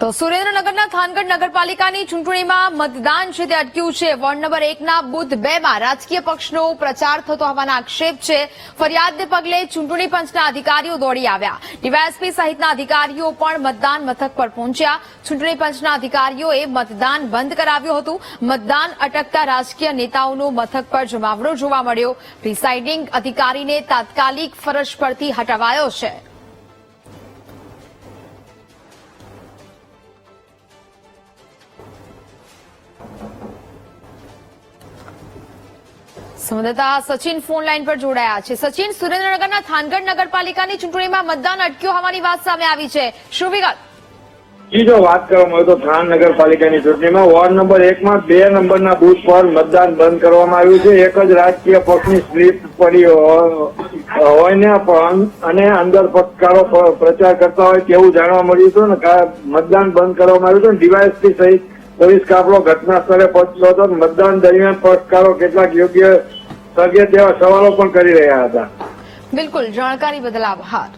તો સુરેન્દ્રનગરના થાનગઢ નગરપાલિકાની ચૂંટણીમાં મતદાન છે તે અટક્યું છે. વોર્ડ નંબર 1ના બુથ 2માં રાજકીય પક્ષનો પ્રચાર થતો હોવાના આક્ષેપ છે. ફરિયાદને પગલે ચૂંટણી પંચના અધિકારીઓ દોડી આવ્યા. ડીવાયએસપી સહિતના અધિકારીઓ પણ મતદાન મથક પર પહોંચ્યા. ચૂંટણી પંચના અધિકારીઓએ મતદાન બંધ કરાવ્યું હતું. મતદાન અટકતા રાજકીય નેતાઓનો મથક પર જમાવડો જોવા મળ્યો. પ્રિસાઇડિંગ અધિકારીને તાત્કાલિક ફરજ પરથી હટાવાયો છે. સંવાદદાતા સચિન ફોન લાઈન પર જોડાયા છે. સચિન, સુરેન્દ્રનગરના થાનગઢ નગરપાલિકાની ચૂંટણીમાં મતદાન અટક્યું હોવાની વાત સામે આવી છે. શું વિગત? જો વાત કરવામાં આવે તો થાન નગરપાલિકાની ચૂંટણીમાં વોર્ડ નંબર 1માં 2 નંબરના બૂથ પર મતદાન બંધ કરવામાં આવ્યું છે. એક જ રાજકીય પક્ષની સ્લીપ પડી હોયને અને અંદર પક્ષકારો પ્રચાર કરતા હોય તેવું જાણવા મળ્યું હતું ને મતદાન બંધ કરવામાં આવ્યું હતું. ડીવાયએસપી સહિત પોલીસ કાફલો ઘટના સ્થળે પહોંચ્યો હતો. મતદાન દરમિયાન પક્ષકારો કેટલાક યોગ્ય સગે તેવા સવાલો પણ કરી રહ્યા હતા. બિલકુલ, જાણકારી બદલ આભાર.